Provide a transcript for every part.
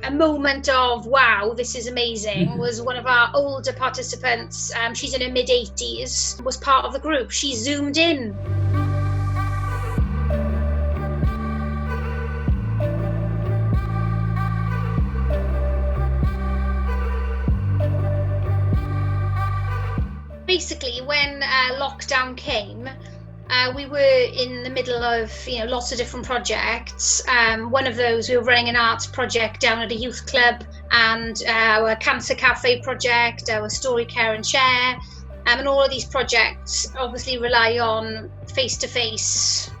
A moment of, wow, this is amazing, was one of our older participants. She's in her mid-80s, was part of the group. She zoomed in. Basically, when lockdown came, we were in the middle of lots of different projects. One of those, we were running an arts project down at a youth club, and our Cancer Cafe project, our Story, Care and Share, and all of these projects obviously rely on face-to-face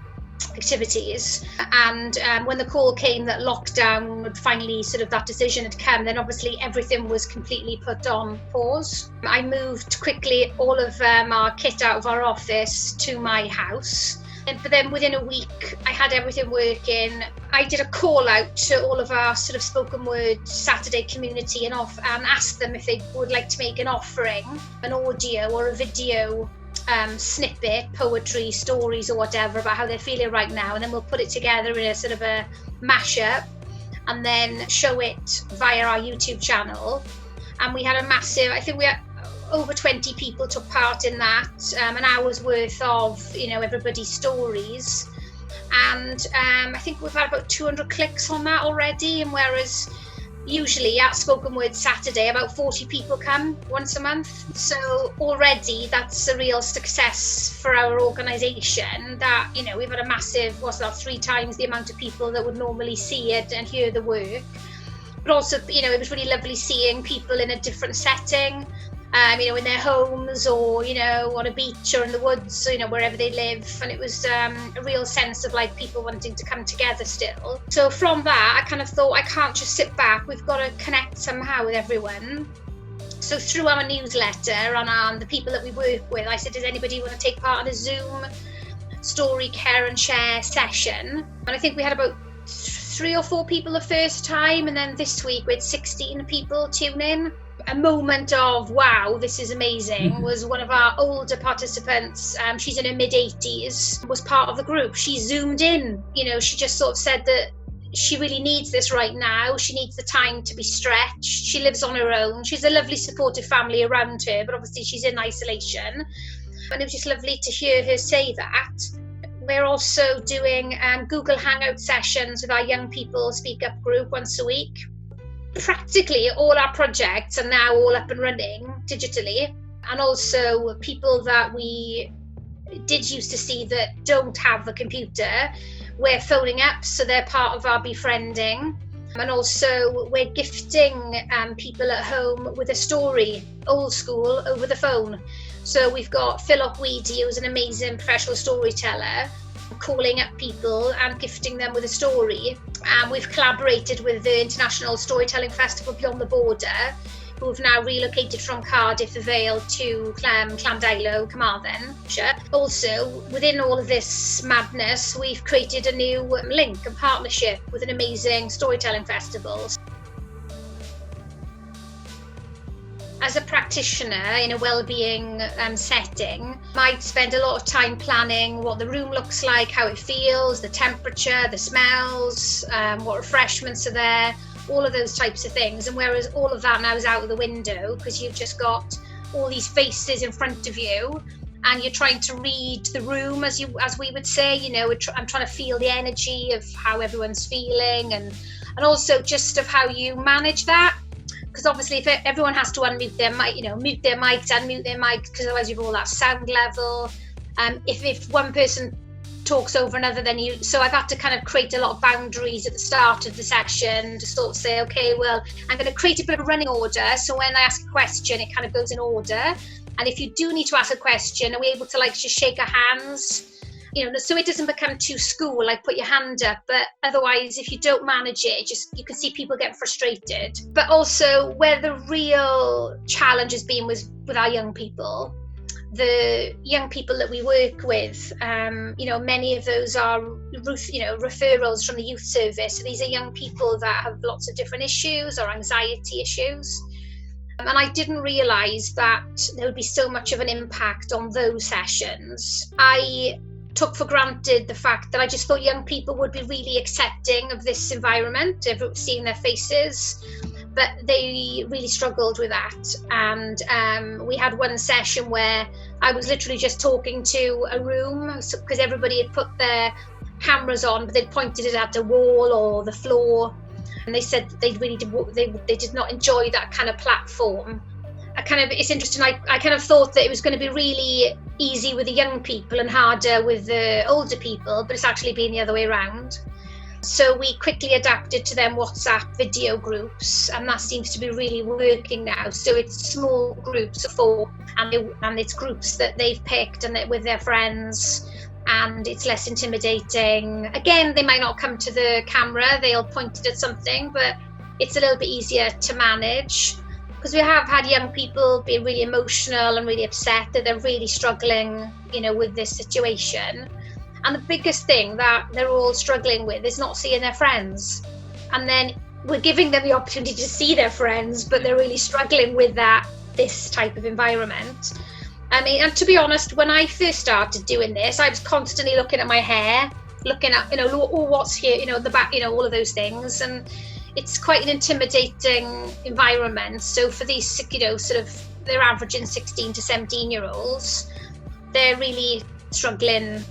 activities. And when the call came that lockdown would finally, that decision had come, then obviously everything was completely put on pause. I moved quickly all of our kit out of our office to my house. But then within a week, I had everything working. I did a call out to all of our spoken word Saturday community and asked them if they would like to make an offering, an audio or a video snippet, poetry, stories or whatever about how they're feeling right now, and then we'll put it together in a mashup and then show it via our YouTube channel. And we had a massive, I think we had over 20 people took part in that, an hour's worth of everybody's stories, and I think we've had about 200 clicks on that already. And whereas usually at Spoken Word Saturday, about 40 people come once a month. So already that's a real success for our organisation, that, we've had a massive, 3 times the amount of people that would normally see it and hear the work. But also, it was really lovely seeing people in a different setting, in their homes or, on a beach or in the woods, wherever they live. And it was a real sense of people wanting to come together still. So from that, I kind of thought, I can't just sit back. We've got to connect somehow with everyone. So through our newsletter and the people that we work with, I said, does anybody want to take part in a Zoom Story, Care and Share session? And I think we had about 3 or 4 people the first time. And then this week we had 16 people tune in. A moment of, wow, this is amazing, was one of our older participants. She's in her mid-80s, was part of the group. She zoomed in. She just said that she really needs this right now. She needs the time to be stretched. She lives on her own. She's a lovely supportive family around her, but obviously she's in isolation. And it was just lovely to hear her say that. We're also doing Google Hangout sessions with our Young People Speak Up group once a week. Practically all our projects are now all up and running digitally, and also people that we did used to see that don't have a computer, we're phoning up, so they're part of our befriending. And also we're gifting people at home with a story, old school, over the phone. So we've got Phil Ockwidi, who's an amazing professional storyteller, calling up people and gifting them with a story. And we've collaborated with the International Storytelling Festival Beyond the Border, who have now relocated from Cardiff, the Vale, to Llandilo, Carmarthen. Also, within all of this madness, we've created a new link and partnership with an amazing storytelling festival. As a practitioner in a wellbeing setting, I spend a lot of time planning what the room looks like, how it feels, the temperature, the smells, what refreshments are there, all of those types of things. And whereas all of that now is out of the window, because you've just got all these faces in front of you, and you're trying to read the room, as we would say. I'm trying to feel the energy of how everyone's feeling, and also just of how you manage that. Because obviously, if everyone has to unmute their mic, mute their mics, unmute their mics, because otherwise you've all that sound level. If one person talks over another, so I've had to kind of create a lot of boundaries at the start of the session to say, okay, well, I'm going to create a bit of running order. So when I ask a question, it kind of goes in order. And if you do need to ask a question, are we able to just shake our hands? So it doesn't become too school, put your hand up. But otherwise, if you don't manage it, you can see people get frustrated. But also, where the real challenge has been was with our young people. The young people that we work with, many of those are, referrals from the youth service. So these are young people that have lots of different issues or anxiety issues. And I didn't realise that there would be so much of an impact on those sessions. I took for granted the fact that I just thought young people would be really accepting of this environment, of seeing their faces, but they really struggled with that. And we had one session where I was literally just talking to a room, because everybody had put their cameras on, but they'd pointed it at the wall or the floor, and they said they did not enjoy that kind of platform. It's interesting, I kind of thought that it was going to be really easy with the young people and harder with the older people, but it's actually been the other way around. So we quickly adapted to them WhatsApp video groups, and that seems to be really working now. So it's small groups of 4, and it's groups that they've picked and with their friends, and it's less intimidating. Again, they might not come to the camera, they'll point it at something, but it's a little bit easier to manage. Because we have had young people be really emotional and really upset that they're really struggling, with this situation. And the biggest thing that they're all struggling with is not seeing their friends. And then we're giving them the opportunity to see their friends, but they're really struggling with this type of environment. I mean, and to be honest, when I first started doing this, I was constantly looking at my hair, looking at, what's here, the back, all of those things. And it's quite an intimidating environment. So for these, they're averaging 16 to 17-year-olds, they're really struggling.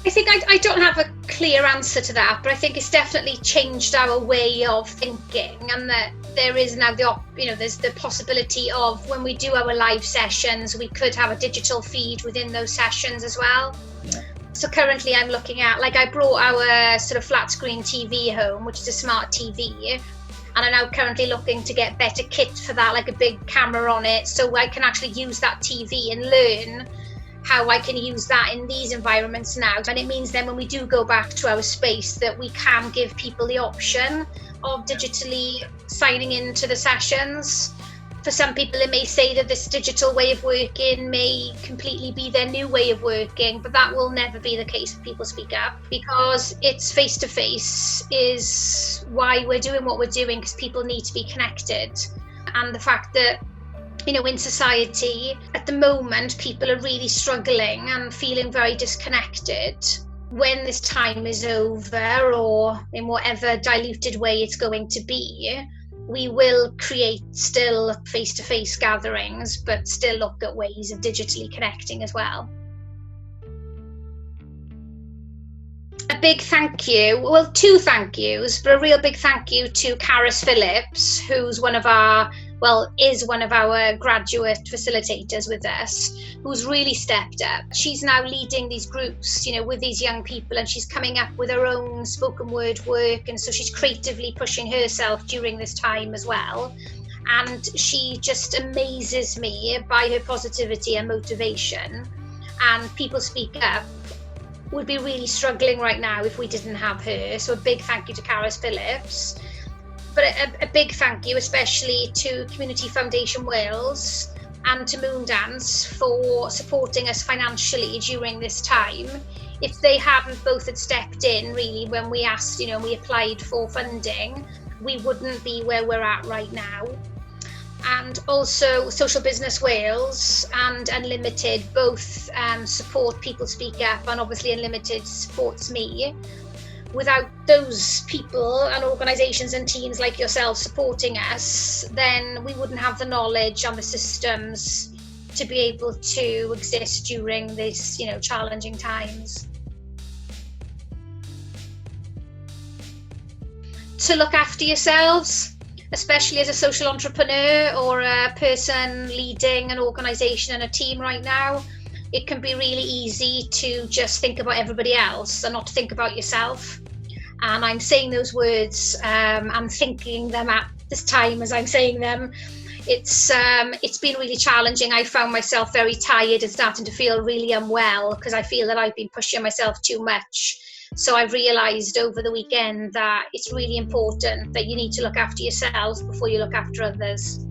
I think I don't have a clear answer to that, but I think it's definitely changed our way of thinking, and that there is now there's the possibility of, when we do our live sessions, we could have a digital feed within those sessions as well. Yeah. So currently I'm looking at, I brought our sort of flat screen TV home, which is a smart TV, and I'm now currently looking to get better kit for that, like a big camera on it, so I can actually use that TV and learn how I can use that in these environments now. And it means then when we do go back to our space, that we can give people the option of digitally signing into the sessions. For some people, it may say that this digital way of working may completely be their new way of working, but that will never be the case if people speak up, because it's face-to-face is why we're doing what we're doing, because people need to be connected. And the fact that, in society at the moment, people are really struggling and feeling very disconnected. When this time is over, or in whatever diluted way it's going to be, we will create still face-to-face gatherings, but still look at ways of digitally connecting as well. A big thank you, well, 2 thank yous, but a real big thank you to Karis Phillips, who's is one of our graduate facilitators with us, who's really stepped up. She's now leading these groups, with these young people, and she's coming up with her own spoken word work, and so she's creatively pushing herself during this time as well. And she just amazes me by her positivity and motivation. And People Speak Up would be really struggling right now if we didn't have her. So a big thank you to Karis Phillips. But a big thank you especially to Community Foundation Wales and to Moondance for supporting us financially during this time. If they hadn't both had stepped in, really, when we asked, we applied for funding, we wouldn't be where we're at right now. And also Social Business Wales and Unlimited both support People Speak Up, and obviously Unlimited supports me. Without those people and organisations and teams like yourself supporting us, then we wouldn't have the knowledge and the systems to be able to exist during these, challenging times. To look after yourselves, especially as a social entrepreneur or a person leading an organisation and a team right now, it can be really easy to just think about everybody else and not think about yourself. And I'm saying those words, I'm thinking them at this time as I'm saying them. It's been really challenging. I found myself very tired and starting to feel really unwell, because I feel that I've been pushing myself too much. So I've realised over the weekend that it's really important that you need to look after yourself before you look after others.